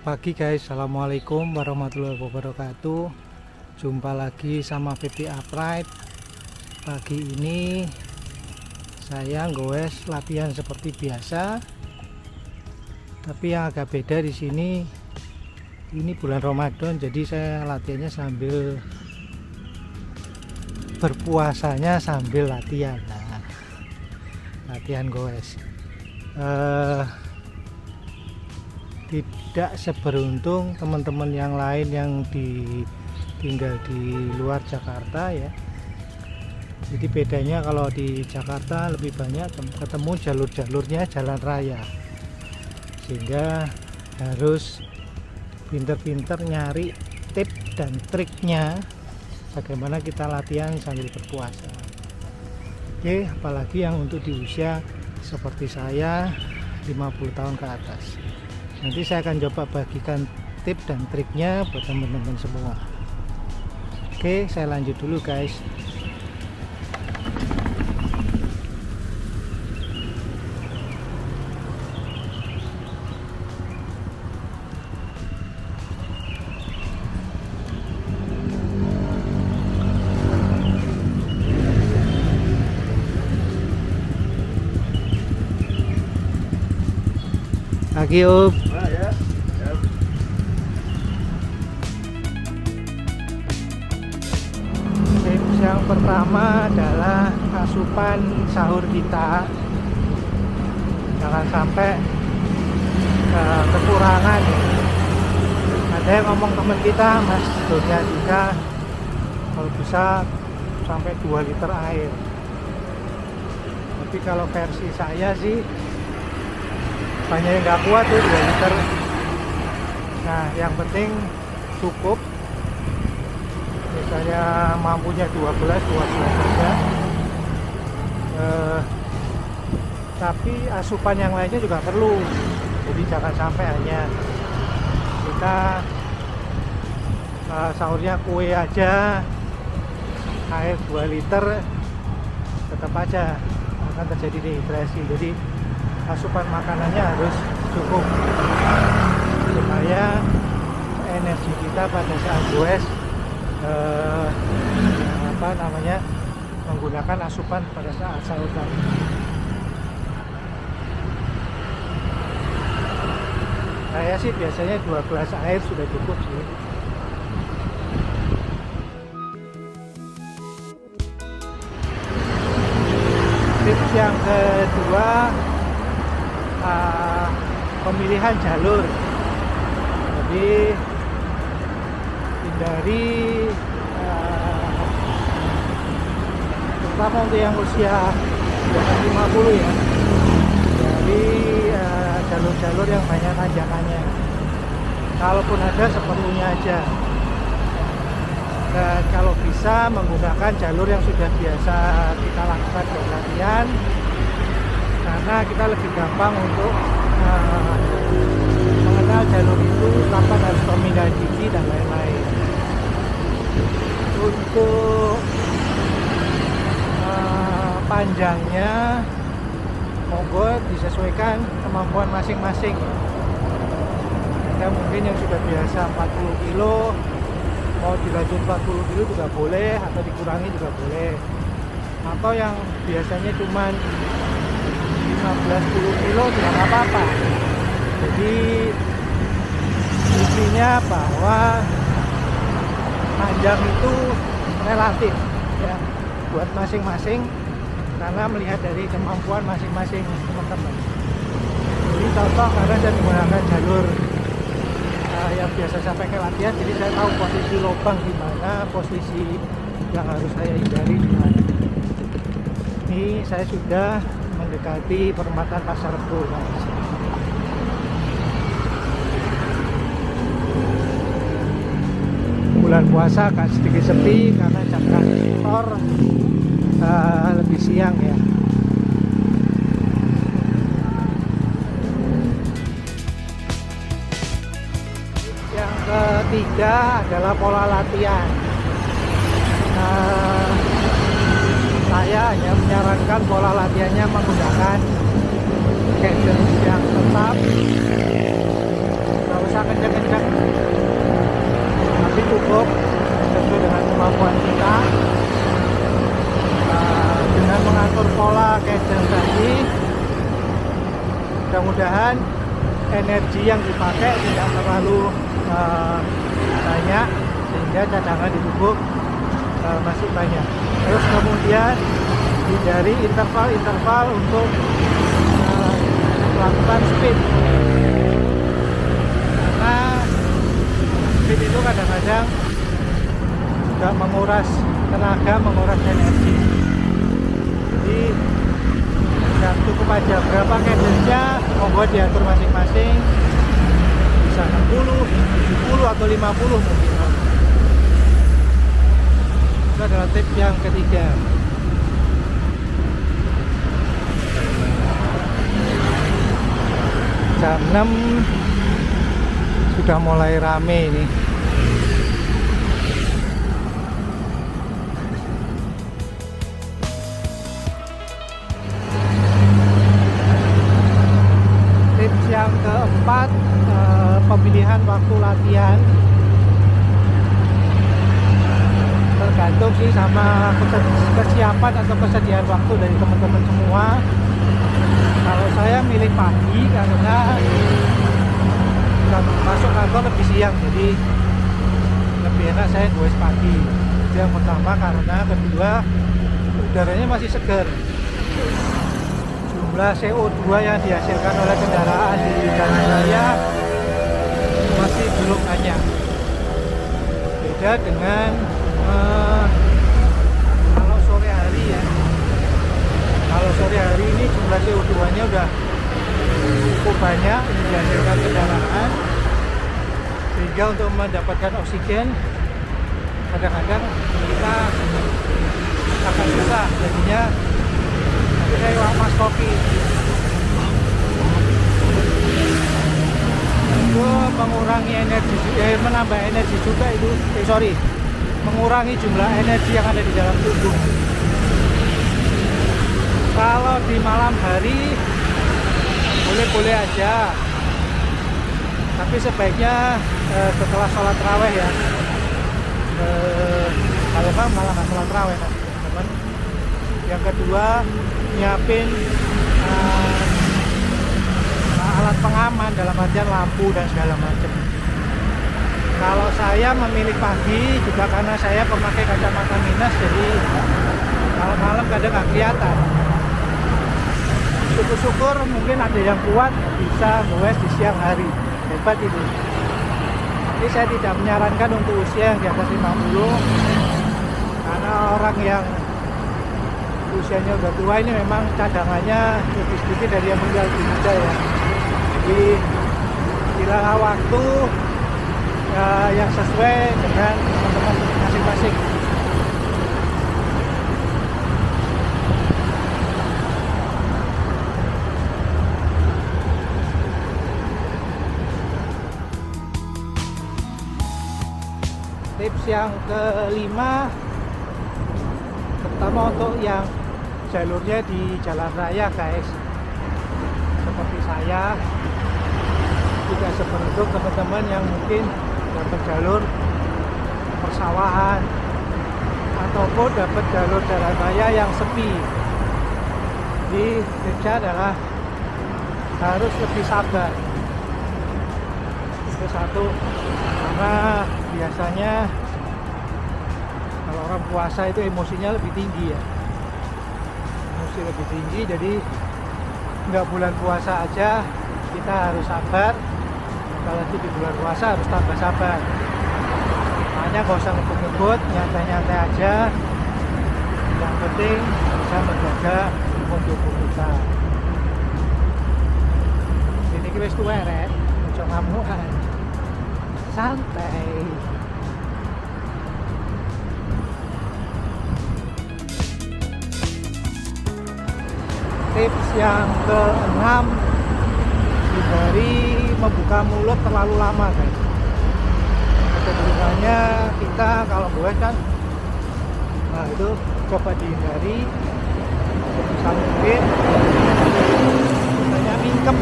Pagi guys, assalamualaikum warahmatullahi wabarakatuh. Jumpa lagi sama VP Upright. Pagi ini saya nggoes latihan seperti biasa, tapi yang agak beda di sini, ini bulan Ramadan, jadi saya latihannya sambil berpuasanya sambil latihan. Nah, latihan goes. Tidak seberuntung teman-teman yang lain yang tinggal di luar Jakarta ya. Jadi bedanya kalau di Jakarta lebih banyak ketemu jalur-jalurnya jalan raya, sehingga harus pinter-pinter nyari tip dan triknya bagaimana kita latihan sambil berpuasa. Oke, apalagi yang untuk di usia seperti saya 50 tahun ke atas. Nanti saya akan coba bagikan tip dan triknya buat teman-teman semua. Oke, saya lanjut dulu guys. Pagi Om. Tips yang pertama adalah asupan sahur kita, jangan sampai kekurangan. Ada yang ngomong teman kita, Mas Donya juga, kalau bisa sampai 2 liter air. Tapi kalau versi saya sih banyak yang nggak kuat tuh 2 liter. Nah, yang penting cukup. Misalnya mampunya 12 saja. Tapi asupan yang lainnya juga perlu. Jadi jangan sampai hanya kita sahurnya kue aja, air 2 liter, tetap aja akan terjadi dehidrasi. Jadi asupan makanannya harus cukup supaya energi kita pada saat goes menggunakan asupan pada saat sahur tadi. Saya sih biasanya 2 gelas air sudah cukup sih. Tips yang kedua, pemilihan jalur. Jadi hindari terutama untuk yang usia 50 ya, dari jalur-jalur yang banyak tanjakannya. Kalaupun ada, seperlunya aja. Dan kalau bisa menggunakan jalur yang sudah biasa kita lakukan di latihan, karena kita lebih gampang untuk mengenal jalur itu tanpa harus pemindahan gigi dan lain-lain. Untuk panjangnya monggo disesuaikan kemampuan masing-masing. Ada mungkin yang sudah biasa 40 kilo, mau dilanjut 40 kilo juga boleh, atau dikurangi juga boleh. Atau yang biasanya cuman 15-20 kilo juga nggak apa-apa. Jadi intinya bahwa panjang itu relatif ya buat masing-masing, karena melihat dari kemampuan masing-masing teman-teman. Jadi contoh, karena saya menggunakan jalur yang biasa saya pakai latihan, jadi saya tahu posisi lubang di mana, posisi yang harus saya hindari di mana. Ini saya sudah mendekati perempatan Pasar Rebo. Bulan puasa agak sedikit sepi karena jam kantor lebih siang ya. Yang ketiga adalah pola latihan. Saya hanya menyarankan pola latihannya menggunakan cadence yang tetap, nggak usah kenceng-kenceng cukup sesuai dengan kemampuan kita. Dengan mengatur pola kejang tadi, mudah-mudahan energi yang dipakai tidak terlalu banyak sehingga cadangan di tubuh masih banyak. Terus kemudian hindari interval-interval untuk melakukan speed, karena speed itu kadang-kadang juga menguras tenaga, menguras energi. Jadi nggak cukup aja berapa cadence-nya, monggo diatur masing-masing, bisa 60, 70 atau 50 mungkin. Itu adalah tips yang ketiga. Jam 6 sudah mulai rame ini. Tips yang keempat, pemilihan waktu latihan. Tergantung sih sama kesiapan atau kesediaan waktu dari teman-teman semua. Kalau saya milih pagi karena masuk kantor lebih siang, jadi lebih enak saya goes pagi. Itu yang pertama, karena kedua udaranya masih segar. Jumlah CO2 yang dihasilkan oleh kendaraan di jalan raya masih belum banyak. Beda dengan kalau sore hari ya. Kalau sore hari ini jumlah CO2-nya udah cukup banyak dihasilkan kendaraan, sehingga untuk mendapatkan oksigen kadang-kadang kita akan susah. Jadinya kayak mas kopi itu mengurangi energi, menambah energi juga itu, mengurangi jumlah energi yang ada di dalam tubuh. Kalau di malam hari boleh-boleh aja, tapi sebaiknya setelah sholat raweh ya. Kalau kan malah nggak sholat raweh kan, teman. Yang kedua, nyiapin alat pengaman, dalam artian lampu dan segala macam. Kalau saya memilih pagi juga karena saya pemakai kacamata minus, jadi malam-malam kadang nggak kelihatan. Syukur-syukur mungkin ada yang kuat bisa goes di siang hari, hebat itu. Tapi saya tidak menyarankan untuk usia yang di atas 50, karena orang yang usianya udah tua ini memang cadangannya lebih sedikit dari yang lebih muda ya. Jadi pilihlah waktu yang sesuai dengan teman-teman masing-masing. Tips yang kelima, terutama untuk yang jalurnya di jalan raya guys, seperti saya, juga seperti itu teman-teman yang mungkin dapat jalur persawahan ataupun dapat jalur jalan raya yang sepi. Jadi tipsnya adalah harus lebih sabar. Itu satu, karena biasanya kalau orang puasa itu emosinya lebih tinggi ya, emosi lebih tinggi. Jadi nggak bulan puasa aja kita harus sabar, apalagi di bulan puasa harus tambah sabar. Makanya nggak usah ngebut-ngebut, nyantai-nyantai aja. Yang penting bisa menjaga tubuh kita. Ini wis tuwek rek, ojo ngamukan, santai. Tips yang ke-6, hindari membuka mulut terlalu lama guys. Kecenderungannya kita kalau goes kan, nah itu coba dihindari sebisa mungkin, misalnya mingkem.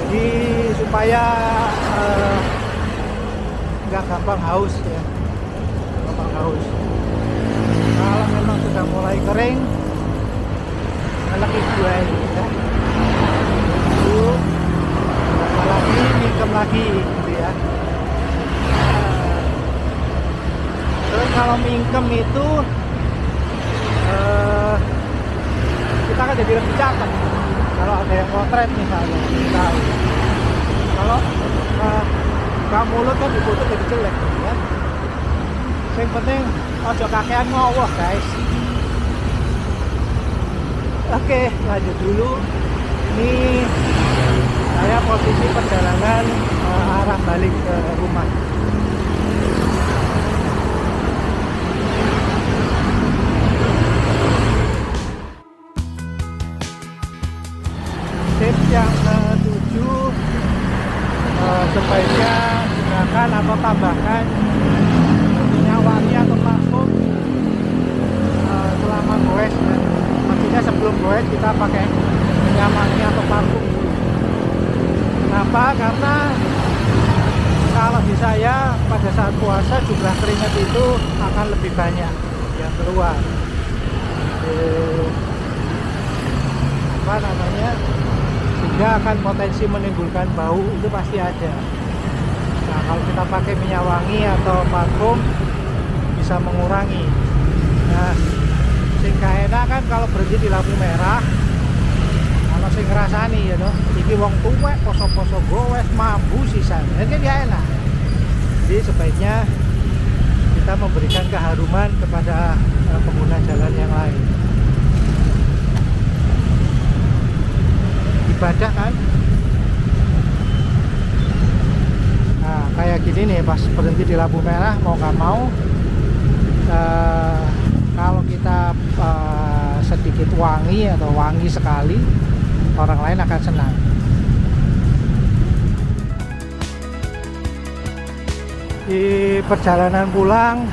Jadi supaya nggak gampang haus ya, gampang haus. Kalau memang sudah mulai kering, lagi buai ya. Lalu lagi mingkem lagi gitu ya. Terus kalau mingkem itu kita kan jadi lebih cakep. Kalau ada yang potret misalnya, tahu. Kalau nggak mulut kan difoto jadi jelek ya. Yang penting ojo kakean ngowoh guys. Oke, lanjut dulu. Ini saya posisi perjalanan arah balik ke rumah. Tips yang ketujuh, sebaiknya gunakan atau tambahkan minyak wangi atau parfum selama goes. Maksudnya sebelum goes kita pakai minyak wangi atau parfum. Kenapa? Karena kalau di saya pada saat puasa jumlah keringat itu akan lebih banyak yang keluar. Apa namanya? Sehingga akan potensi menimbulkan bau itu pasti ada. Nah, kalau kita pakai minyak wangi atau parfum bisa mengurangi. Nah, sing enak kan kalau berhenti di lampu merah, kalau sing ngrasani ya toh, iki wong tuwek poso-poso gowes mambu sisanya. Jadi ya enak. Jadi sebaiknya kita memberikan keharuman kepada pengguna jalan yang lain. Ibadah kan. Nah, kayak gini nih pas berhenti di lampu merah mau nggak mau kalau kita sedikit wangi atau wangi sekali, orang lain akan senang. Di perjalanan pulang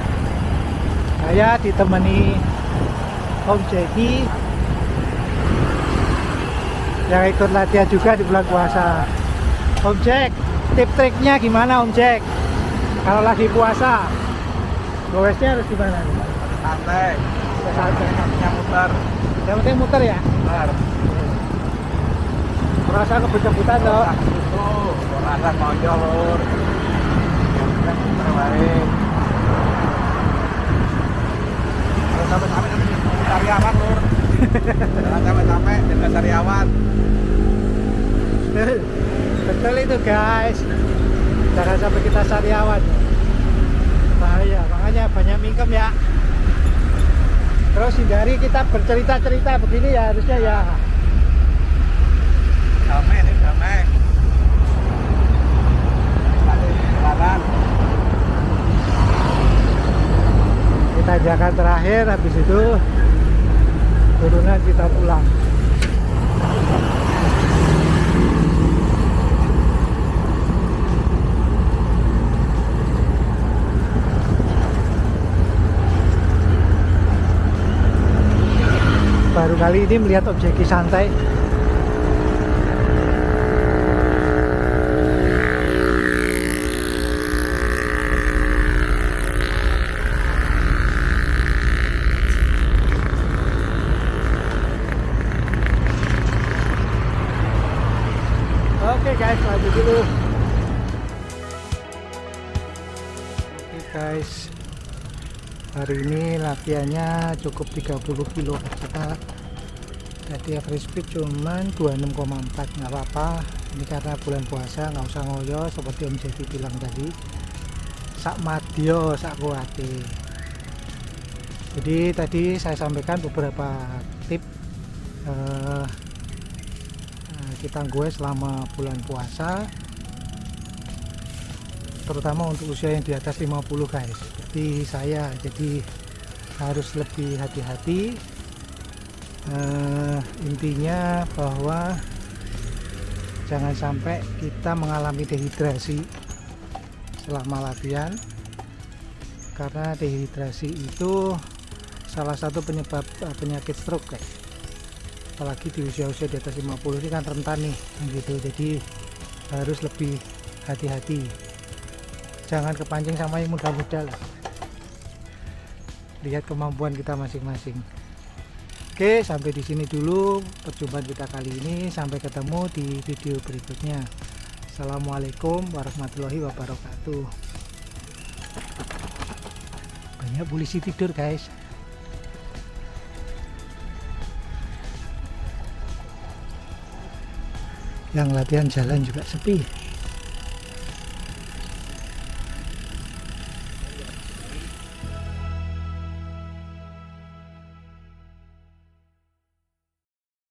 saya ditemani Om Jeki yang ikut latihan juga di bulan puasa. Om Jack, tip-triknya gimana Om Jack? Kalau lagi puasa, goesnya harus gimana? Santai. Santai. Yang muter. Yang penting muter ya? Muter. Merasa kebut-kebutan toh? Itu, merasa konjol lur. Yang penting muter balik. Kalau sampai-sampai karyawan lur. Jangan sampai-sampai jaga karyawan. Betul itu guys, jangan sampai kita sariawan, bahaya. Makanya banyak mingkem ya. Terus hindari kita bercerita-cerita begini ya, harusnya ya. Damai nih, damai. Jalan. Kita jaga terakhir, habis itu turunan kita pulang. Baru kali ini melihat Om Jeki santai. Oke guys, lanjut dulu. Oke guys, hari ini latihannya cukup 30 kilo. Jadi average speed cuman 26,4, nggak apa-apa. Ini karena bulan puasa, nggak usah ngoyo seperti Om Jeki bilang tadi. Sak madyo, sak kuate. Jadi tadi saya sampaikan beberapa tip kita gue selama bulan puasa, terutama untuk usia yang di atas 50 guys, seperti saya. Jadi harus lebih hati-hati. Intinya bahwa jangan sampai kita mengalami dehidrasi selama latihan, karena dehidrasi itu salah satu penyebab penyakit stroke guys. Apalagi di usia-usia di atas 50 ini kan rentan nih gitu. Jadi harus lebih hati-hati. jangan kepancing sama yang muda-muda lah. Lihat kemampuan kita masing-masing. Oke, sampai di sini dulu perjumpaan kita kali ini. Sampai ketemu di video berikutnya. Assalamualaikum warahmatullahi wabarakatuh. Banyak polisi tidur, guys. Yang latihan jalan juga sepi.